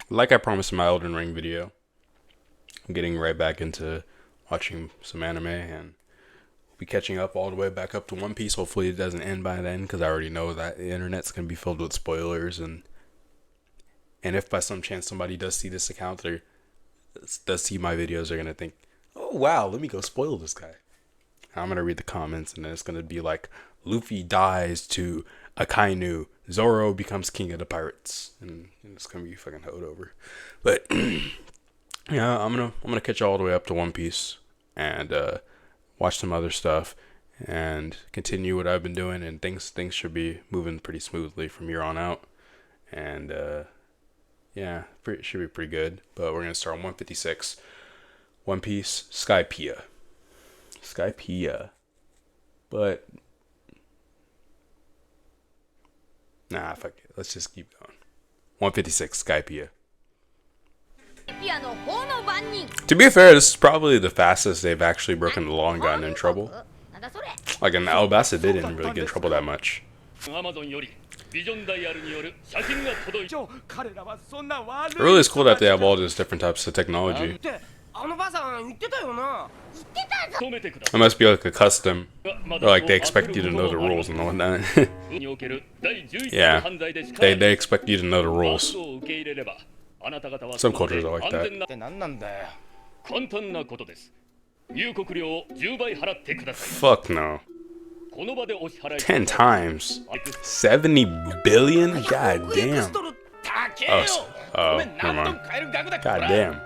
Like I promised in my Elden Ring video, I'm getting right back into watching some anime, and we'll be catching up all the way back up to One Piece. Hopefully it doesn't end by then, because I already know that the internet's going to be filled with spoilers, and if by some chance somebody does see this account or does see my videos, they're going to think, oh wow, let me go spoil this guy. I'm going to read the comments, and then it's going to be like, Luffy dies to Akainu, Zoro becomes king of the pirates, and it's going to be fucking hoed over. But yeah, I'm gonna catch all the way up to One Piece and watch some other stuff and continue what I've been doing, and things should be moving pretty smoothly from here on out. And yeah, should be pretty good. But we're gonna start on 156, One Piece, Skypiea. But nah, fuck it. Let's just keep going. 156, Skypiea. To be fair, this is probably the fastest they've actually broken the law and gotten in trouble. Like in Alabasta, they didn't really get in trouble that much. Really, it's cool that they have all these different types of technology. It must be like a custom, or like they expect you to know the rules and whatnot. Yeah, they expect you to know the rules. Some cultures are like that. Fuck no. 10 times. 70 billion? God damn. Oh, never mind. God damn.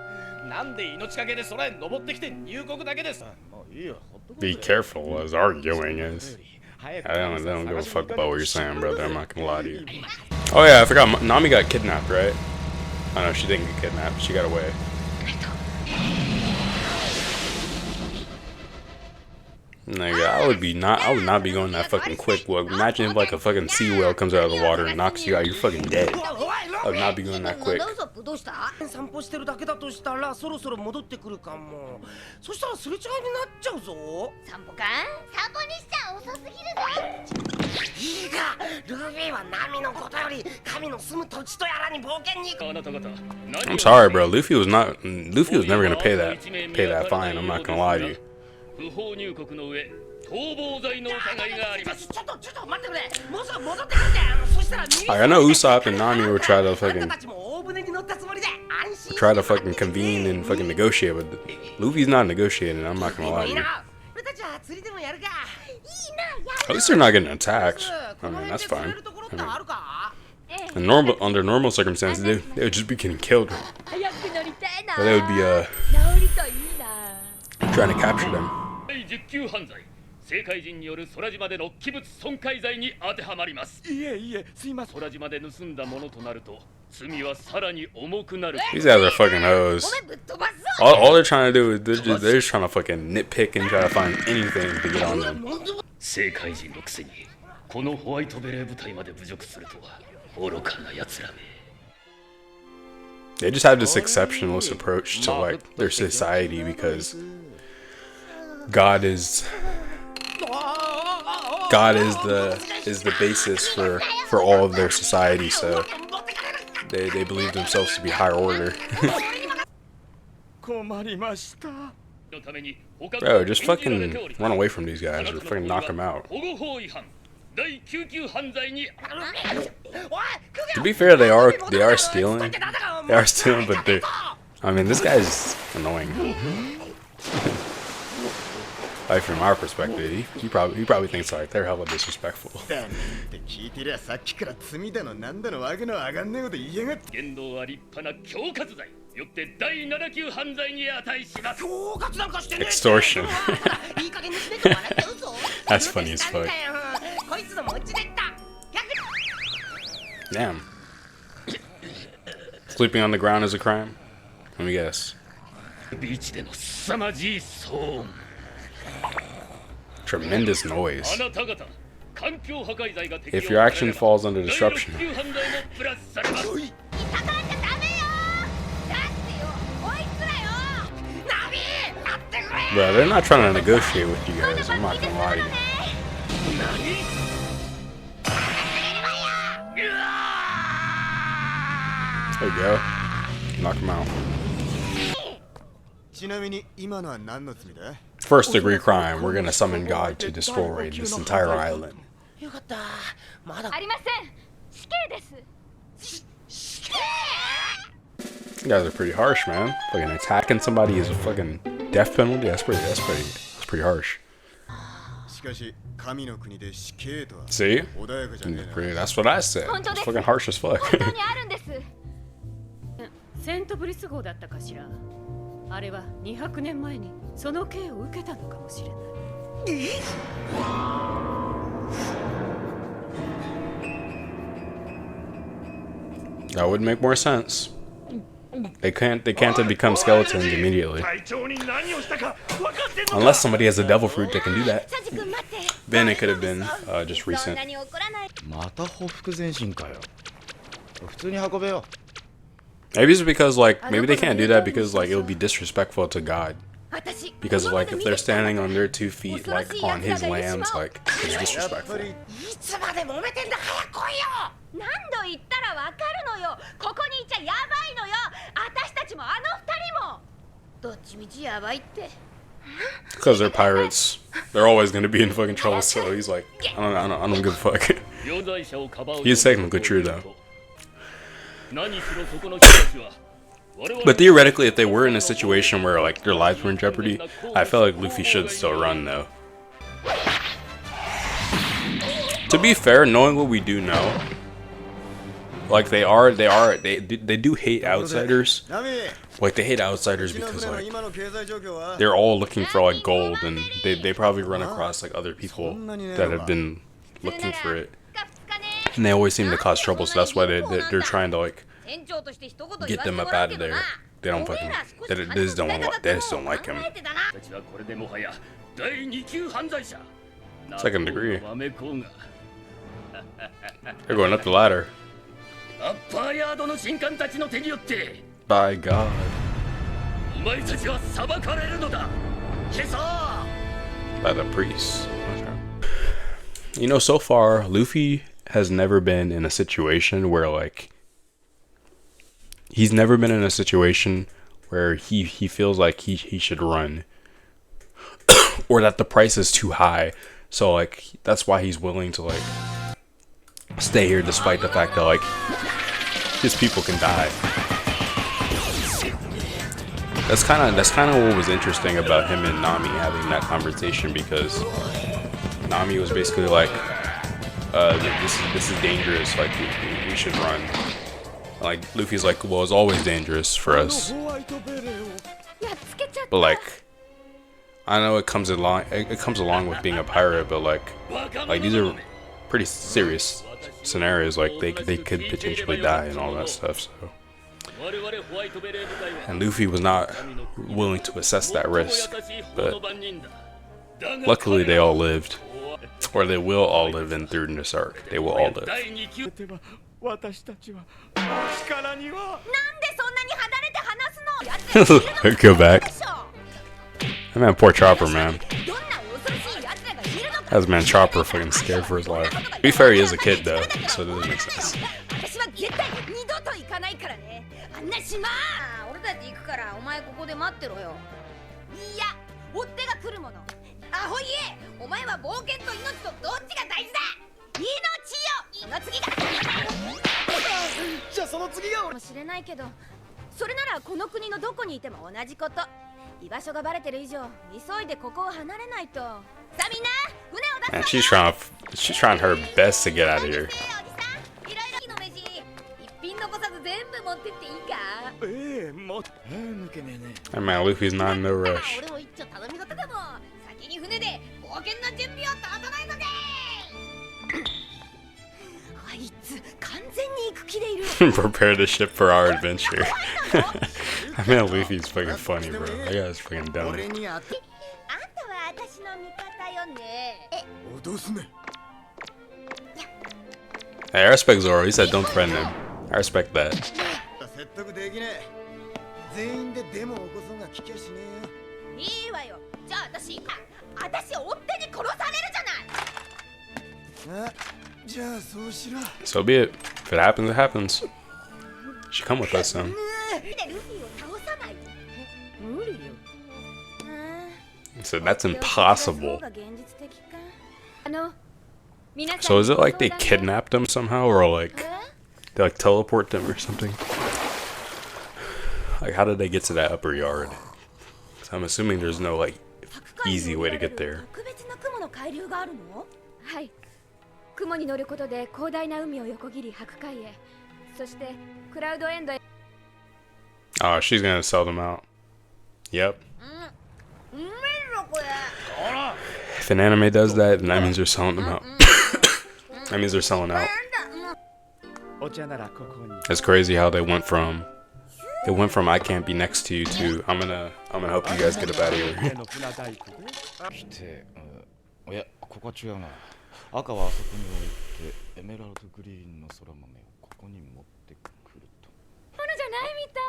Be careful, as arguing is. I don't give a fuck about what you're saying, brother. I'm not gonna lie to you. Oh yeah, I forgot. Nami got kidnapped, right? Oh no, she didn't get kidnapped. She got away. Nigga, I would not be going that fucking quick. Well, imagine if like a fucking sea whale comes out of the water and knocks you out. You're fucking dead. I would not be going that quick. I'm sorry, bro. Luffy was never gonna pay that fine. I'm not gonna lie to you. I know Usopp and Nami were trying to fucking convene and fucking negotiate, but Luffy's not negotiating. I'm not gonna lie to you. At least they're not getting attacked. I mean, that's fine. I mean, under normal circumstances, they would just be getting killed. But they would be trying to capture them. These guys are fucking hoes. All they're trying to do is they're just trying to fucking nitpick and try to find anything to get on them. They just have this exceptionalist approach to like their society because God is the basis for all of their society, so they believe themselves to be higher order. Bro, just fucking run away from these guys or fucking knock them out. To be fair, they are stealing. They are stealing, but I mean, this guy's annoying. Like from our perspective, he probably thinks like they're hella disrespectful. Extortion. That's funny as fuck. Damn. Sleeping on the ground is a crime? Let me guess. Tremendous noise. If your action falls under disruption, Bro, they're not trying to negotiate with you guys. I'm not gonna lie to you. There you go. Knock him out. First degree crime. We're gonna summon God to destroy this entire island. You guys are pretty harsh, man. Fucking attacking somebody is a fucking death penalty. That's pretty harsh. See? That's what I said. It's fucking harsh as fuck. That would make more sense. They can't become skeletons immediately. Unless somebody has a devil fruit that can do that. Then it could have been just recent. Maybe it's because maybe they can't do that because it would be disrespectful to God. Because if they're standing on their 2 feet on his lands, it's disrespectful. Because they're pirates, they're always gonna be in fucking trouble. So he's like, I don't give a fuck. He's technically true though. But theoretically, if they were in a situation where their lives were in jeopardy, I feel like Luffy should still run though. To be fair, knowing what we do know, they do hate outsiders. They hate outsiders because they're all looking for gold, and they probably run across other people that have been looking for it, and they always seem to cause trouble. So that's why they're trying to get them up out of there. They don't fucking they just don't like him. Second degree. They're going up the ladder. By God. By the priest. Okay. You know, so far, Luffy has never been in a situation where he's never been in a situation where he feels like he should run. Or that the price is too high. So that's why he's willing to stay here despite the fact that his people can die. That's kind of what was interesting about him and Nami having that conversation, because Nami was basically this is dangerous, we should run. Luffy's well, it's always dangerous for us. But I know it comes along with being a pirate, but these are pretty serious scenarios. They could potentially die and all that stuff. So, and Luffy was not willing to assess that risk. But luckily, they all lived, or they will all live in through this arc. They will all live. Go back. That man, poor Chopper, man. That man Chopper fucking scared for his life. To be fair, he is a kid though, so it doesn't make sense. Man, she's trying her best to get out of here. Hey man, Luffy's not in no rush. Prepare the ship for our adventure. I mean, Luffy's fucking funny, bro. That guy's fucking dumb. Hey, I respect Zoro. He said don't threaten him. I respect that. 説得できねえ。全員でデモを起こそうが聞きゃしねえよ。いいわよ。じゃあ私追っ手に殺されるじゃない。あ、じゃあそうしろ。So be it. If it happens, it happens. She come with us, son. So that's impossible. So is it like they kidnapped him somehow, or like they like teleport them or something? Like how did they get to that upper yard? So I'm assuming there's no like easy way to get there. Oh, she's gonna sell them out. Yep. If an anime does that, then that means they're selling them out. That means they're selling out. It's crazy how they went from I can't be next to you to I'm gonna help you guys get up out of here. いや、ここは違うな。赤はあそこに置いてエメラルドグリーンの空豆をここに持ってくると。ものじゃないみた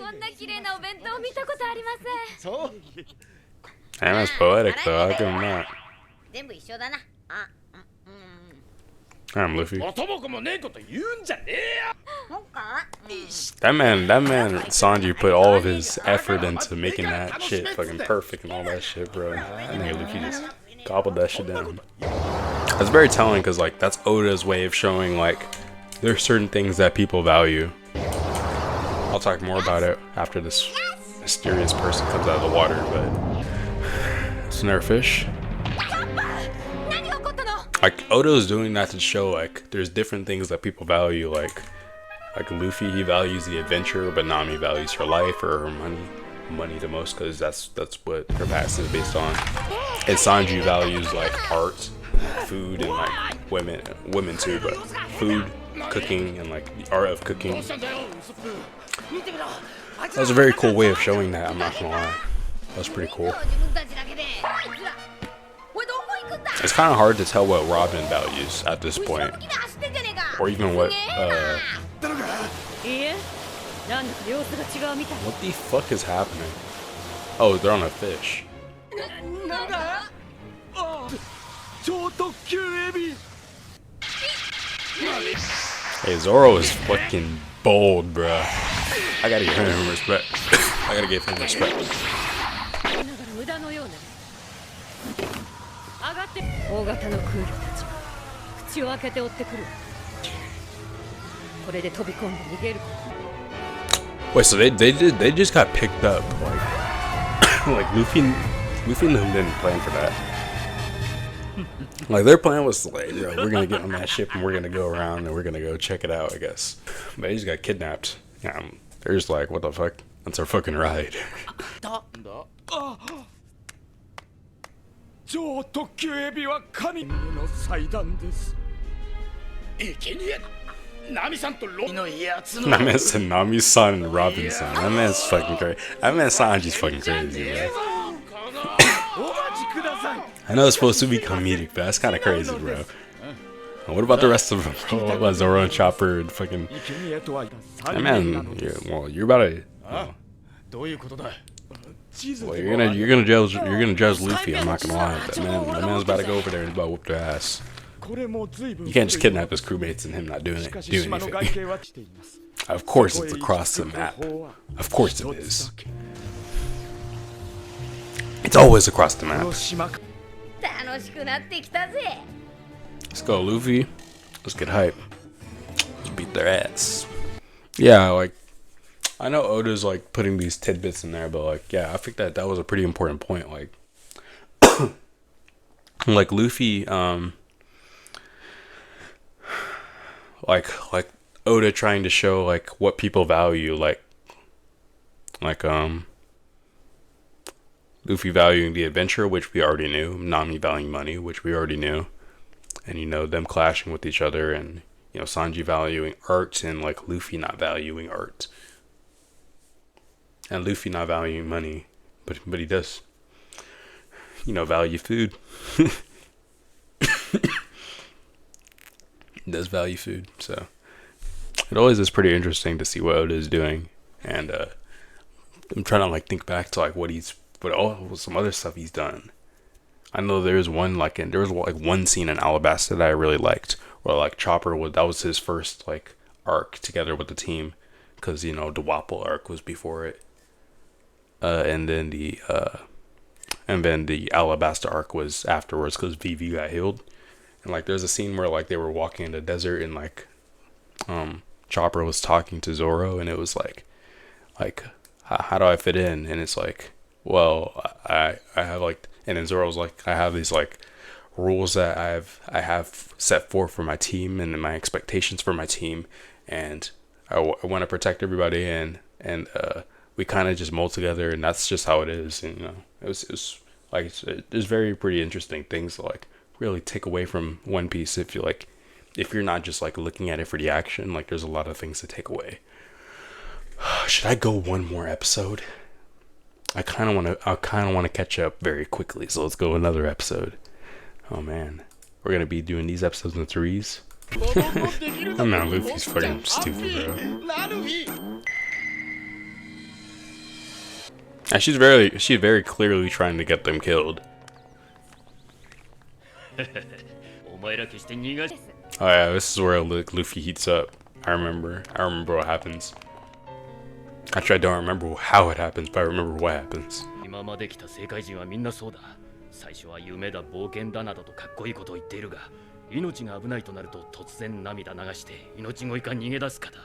い。こんな綺麗なお弁当見たことありません。そう。Damn, that's poetic though. How come not? 全部一緒だな。あ、I'm Luffy. 男もねえこと言うんじゃねえよ。That man, Sanji put all of his effort into making that shit fucking perfect and all that shit, bro. That nigga Luffy just gobbled that shit down. That's very telling because, like, that's Oda's way of showing, like, there's certain things that people value. I'll talk more about it after this mysterious person comes out of the water, but it's another fish. Like, Oda's doing that to show, like, there's different things that people value, like Luffy, he values the adventure, but Nami values her life or her money the most, because that's what her past is based on. And Sanji values, like, art, food, and, like, women too, but food, cooking, and, like, the art of cooking. That was a very cool way of showing that, I'm not gonna lie. That was pretty cool. It's kind of hard to tell what Robin values at this point, or even what the fuck is happening? Oh, they're on a fish. Hey, Zoro is fucking bold, bruh. I gotta give him respect. I gotta give him respect. 大型のクールたち口を開けて追ってくる。これで飛び込んで逃げる。 Wait, so they just got picked up, like Luffy and them didn't plan for that. Like their plan was like, yo, we're gonna get on that ship and we're gonna go around and we're gonna go check it out, I guess. But they just got kidnapped. Yeah, they're just like, what the fuck? That's our fucking ride. 超特急エビは神の祭壇です。いけにえ、ナミさんとロビのやつの。 That man said Nami-san and Robinson. That man's fucking crazy. That man Sanji's fucking crazy, man. I know it's supposed to be comedic, but that's kind of crazy, bro. And what about the rest of them? What about Zoro and Chopper and fucking? That man, yeah, well, you're about to. Well, you're gonna judge Luffy. I'm not gonna lie. That man's about to go over there and about to whoop their ass. You can't just kidnap his crewmates and him not doing anything. Of course, it's across the map. Of course, it is. It's always across the map. Let's go, Luffy. Let's get hype. Let's beat their ass. Yeah, like. I know Oda's like putting these tidbits in there, but like, yeah, I think that was a pretty important point. Like, like Luffy, like Oda trying to show like what people value, like Luffy valuing the adventure, which we already knew. Nami valuing money, which we already knew, and you know them clashing with each other, and you know Sanji valuing art and like Luffy not valuing art. And Luffy not valuing money, but he does, you know, value food. He does value food, so it always is pretty interesting to see what Oda is doing, and I'm trying to like think back to like what some other stuff he's done. I know there was one scene in Alabasta that I really liked, where like that was his first like arc together with the team, because the Wapol arc was before it, and then the Alabasta arc was afterwards because Vivi got healed, and like there's a scene where like they were walking in the desert and like Chopper was talking to Zoro, and it was like how do I fit in? And it's like, well, I have like, and then Zoro's like, I have these like rules that I have set forth for my team and my expectations for my team, and I want to protect everybody, and we kind of just mold together, and that's just how it is. And it was like there's very pretty interesting things to like really take away from One Piece if you're not just like looking at it for the action. Like there's a lot of things to take away. Should I go one more episode? I kind of want to catch up very quickly, so let's go another episode. Oh man, we're gonna be doing these episodes in threes. Oh man, Luffy's fucking stupid, bro. And she's very clearly trying to get them killed. Oh yeah, this is where Luffy heats up. I remember what happens. Actually, I don't remember how it happens, but I remember what happens. 今まで来た世界人はみんなそうだ。最初は夢だ冒険だなどとかっこいいことを言っているが、命が危ないとなると突然涙流して命乞いか逃げ出すかだ。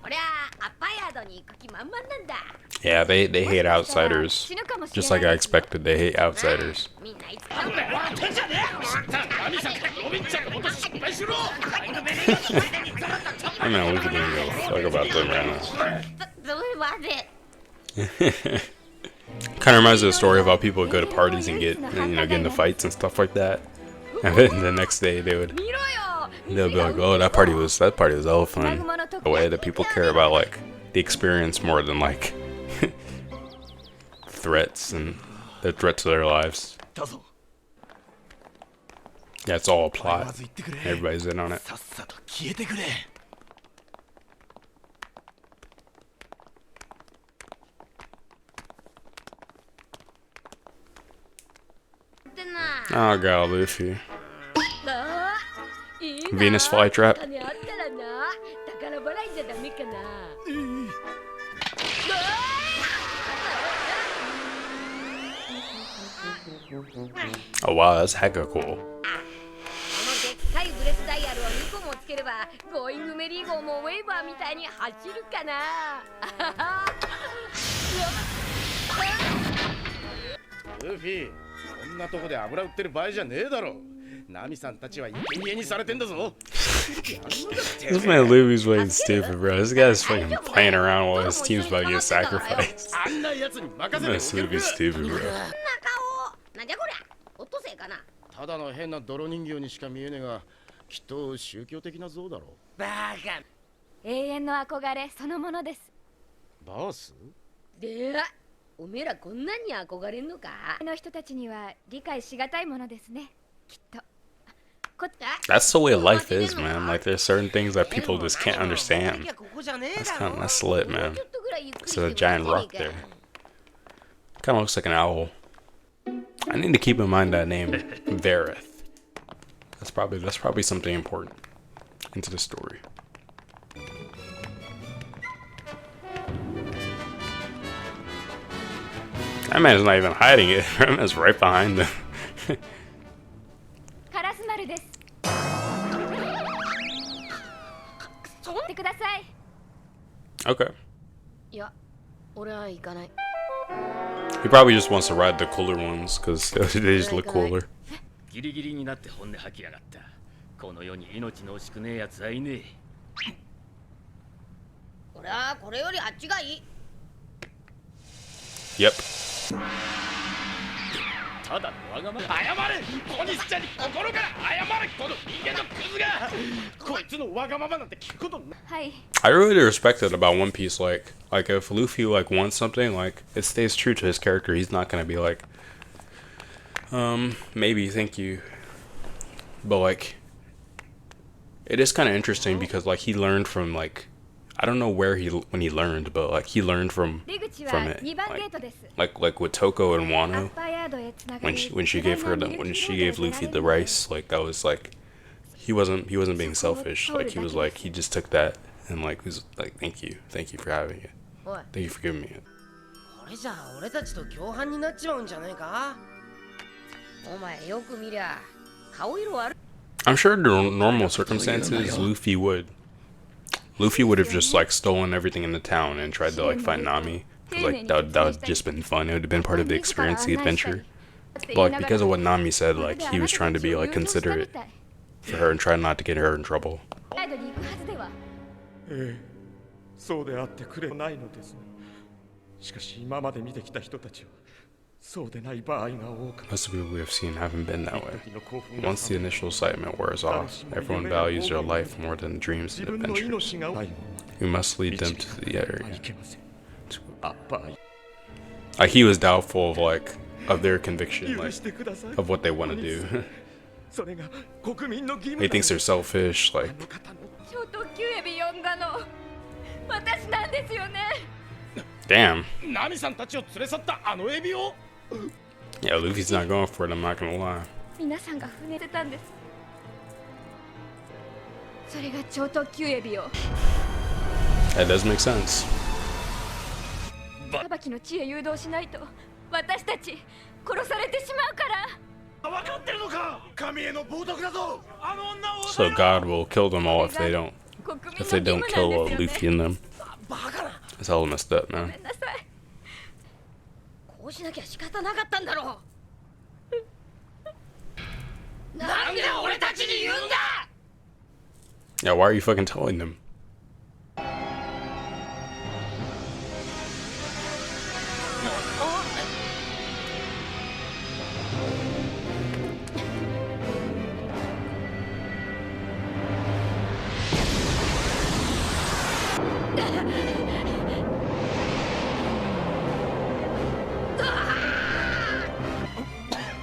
俺はアッパイヤードに行く気満々なんだ。Yeah, they hate outsiders. Just like I expected, they hate outsiders. みんないつ I mean, we could even go fuck about them right now. それまで Kind of reminds me of the story of how people would go to parties and get into fights and stuff like that. And then the next day they'll be like, oh, that party was hella fun. The way that people care about like the experience more than like threats and the threat to their lives. Yeah, it's all a plot. Everybody's in on it. さっさと消えてくれ。ってな。 Oh god, Luffy. Venus flytrap. 金あったらな、宝払いじゃダメかな。Oh wow, that's hecka cool. このでっかいブレスダイヤルを2個もつければゴーイングメリー号もウェーバーみたいに走るかな。ルフィ、こんなとこで油売ってる場合じゃねえだろ。ナミさんたちは生贄にされてんだぞ。 This man Luffy's playing stupid, bro. This guy's fucking playing around while his team's about to get sacrificed. あんな奴に任せて This Luffy's stupid, bro. こんな顔。なんじゃこりゃ。オットセイかな。ただの変な泥人形にしか見えねえが、きっと宗教的な像だろ。バカ。永遠の憧れそのものです。バース？で、おめえらこんなに憧れんのか。の人たちには理解しがたいものですね。きっと。That's the way life is, man. Like there's certain things that people just can't understand. That's lit, man. It's a giant rock there. Kind of looks like an owl. I need to keep in mind that name, Vareth. That's probably something important into the story. That man's not even hiding it. That man's right behind them. カラス丸です。取ってください。Okay. いや、俺は行かない。 He probably just wants to ride the cooler ones because they just look cooler. ギリギリになって本音吐きやがった。この世に命の惜しくねえやつはいねえ。俺はこれよりあっちがいい。 Yep. ただのわがまま。謝れ。小西ちゃんに心から謝れ。この人間のクズが。こいつのわがままなんて聞くことない。はい。 I really respect it about One Piece. Like if Luffy like wants something, like it stays true to his character. He's not gonna be like, maybe thank you, but like It is kind of interesting because like he learned from like I don't know where when he learned, but like he learned from it. Like with Toko and Wano when she gave when she gave Luffy the rice, like that was like he wasn't being selfish. Like he just took that and like was like thank you for having it. Thank you for giving me it. これじゃ俺たちと共犯になっちまうんじゃねえか。お前よく見りゃ顔色悪い。I'm sure under normal circumstances, Luffy would have just like stolen everything in the town and tried to like find Nami. 'Cause, like that would have just been fun. It would have been part of the experience, the adventure. But like because of what Nami said, like he was trying to be like considerate for her and try not to get her in trouble. ええ、そうであってくれないのです。しかし今まで見てきた人たちはそうでない場合が多かった。 Most of the people we have seen haven't been that way. Once the initial excitement wears off, everyone values their life more than dreams and adventures. We must lead them to the area. Like he was doubtful of their conviction, like of what they want to do. He thinks they're selfish, like. 超特急エビ呼んだの私なんですよね。 Damn. ナミさんたちを連れ去ったあのエビを Yeah, Luffy's not going for it, I'm not gonna lie. 皆さんが船出たんです。それが超特急エビを That does make sense. 裁きの地へ誘導しないと私たち殺されてしまうから。 分かってるのか神への冒涜だぞあの女を So God will kill them all if they don't kill Luffy and them. バカな。 That's hella messed up, man. ごめんなさい。こうしなきゃ仕方なかったんだろう。なんで俺たちに言うんだ。 Yeah, why are you fucking telling them?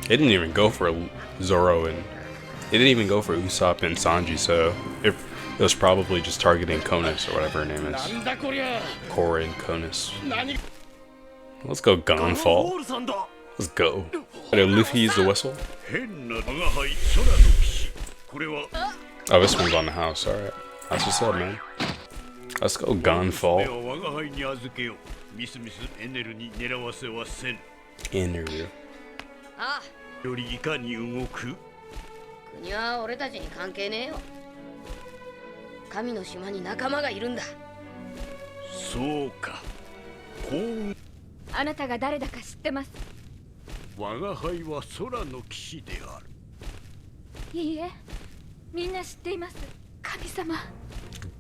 It didn't even go for Zoro and it didn't even go for Usopp and Sanji, so it was probably just targeting Konus or whatever her name is. なんだこりゃ Korin Konus. 何 Let's go Gunfall. さんだ Let's go. Did Luffy use the whistle? 変な我が輩空の騎士これは Oh, this one's on the house. Alright. That's what's up, man. Let's go Gunfall. 我が輩に預けよミスミスエネルに狙わせはせん Interview. ああ、よりいかに動く国は俺たちに関係ねえよ。神の島に仲間がいるんだ。そうか幸運あなたが誰だか知ってます。我が輩は空の騎士であるいいえ、みんな知っています。神様。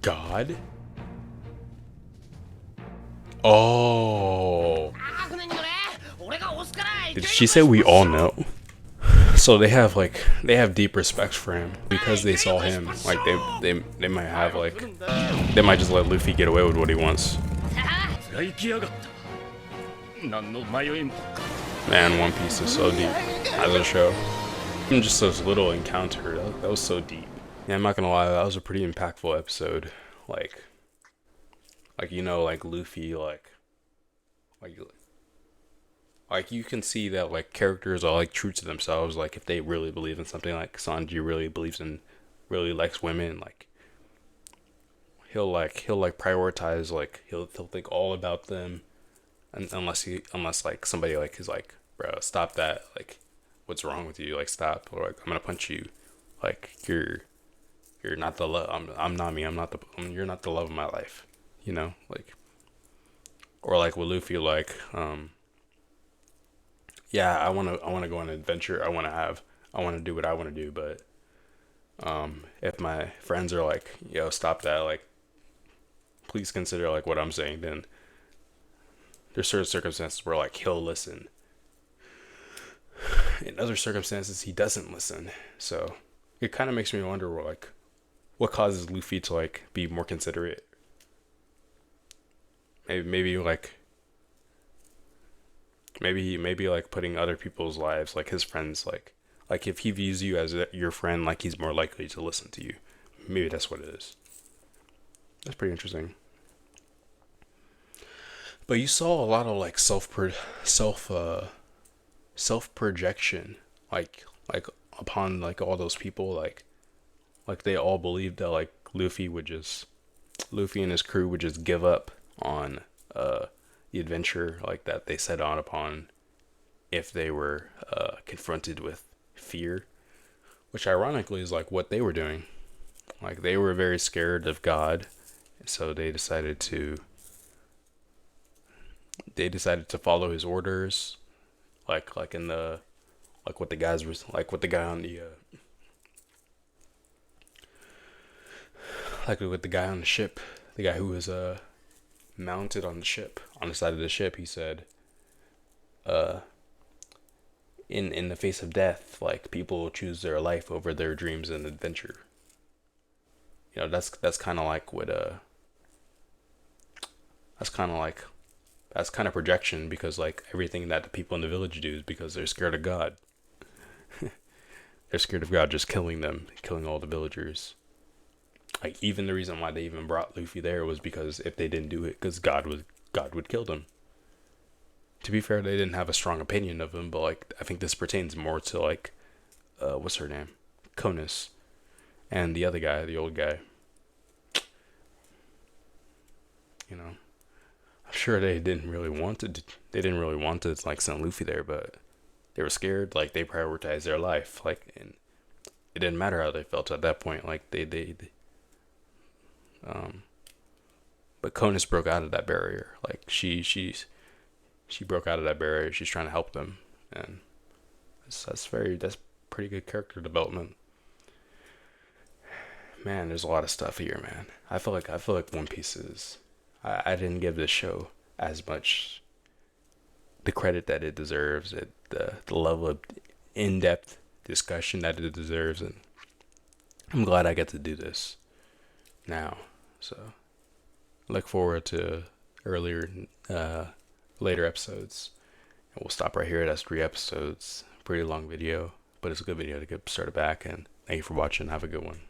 God? Oh. ああ、船に乗れ。俺が押すから。 Did she say we all know? So they have deep respect for him because they saw him. Like they might have like they might just let Luffy get away with what he wants. 行きやがった何の迷いも Man, One Piece is so deep as a show. Even just this little encounter, that was so deep. Yeah, I'm not gonna lie, that was a pretty impactful episode. Like you know, like Luffy, like you can see that like characters are like true to themselves. Like if they really believe in something, like Sanji really likes women. Like he'll prioritize. Like he'll think all about them, and unless like somebody like is like, bro, stop that. Like, what's wrong with you? Like, stop, or like I'm gonna punch you. Like you're not the love. I'm Nami. You're not the love of my life. You know, like, or like with Luffy, like yeah, I wanna go on an adventure. I wanna do what I wanna do. But if my friends are like, yo, stop that, like, please consider like what I'm saying, then there's certain circumstances where like he'll listen. In other circumstances, he doesn't listen. So it kind of makes me wonder, like, what causes Luffy to like be more considerate. Maybe like putting other people's lives, like his friends, like if he views you as your friend, like he's more likely to listen to you. maybe that's what it is. That's pretty interesting. But you saw a lot of like self projection, like upon like all those people, like they all believed that like Luffy and his crew would just give up on the adventure like that they set on upon if they were confronted with fear, which ironically is like what they were doing. Like they were very scared of God, so they decided to follow his orders, like in the like what the guys was like what the guy on the like with the guy on the ship, the guy who was mounted on the ship on the side of the ship. He said, in the face of death, like people will choose their life over their dreams and adventure. You know, that's kind of like what that's kind of projection, because like everything that the people in the village do is because they're scared of God. They're scared of God just killing them, killing all the villagers. Like even the reason why they even brought Luffy there was because if they didn't do it, because God would kill them. To be fair, they didn't have a strong opinion of him, but like I think this pertains more to like what's her name, Conus, and the other guy, the old guy. You know, I'm sure they didn't really want to. They didn't really want to like send Luffy there, but they were scared. Like they prioritized their life. Like, and it didn't matter how they felt at that point. Like but Conus broke out of that barrier. Like she broke out of that barrier. She's trying to help them, and that's pretty good character development. Man, there's a lot of stuff here, man. I feel like One Piece is. I didn't give this show as much the credit that it deserves, the level of in-depth discussion that it deserves, and I'm glad I get to do this now. So look forward to later episodes, and we'll stop right here. That's 3 episodes. Pretty long video, but it's a good video to get started back. And thank you for watching. Have a good one.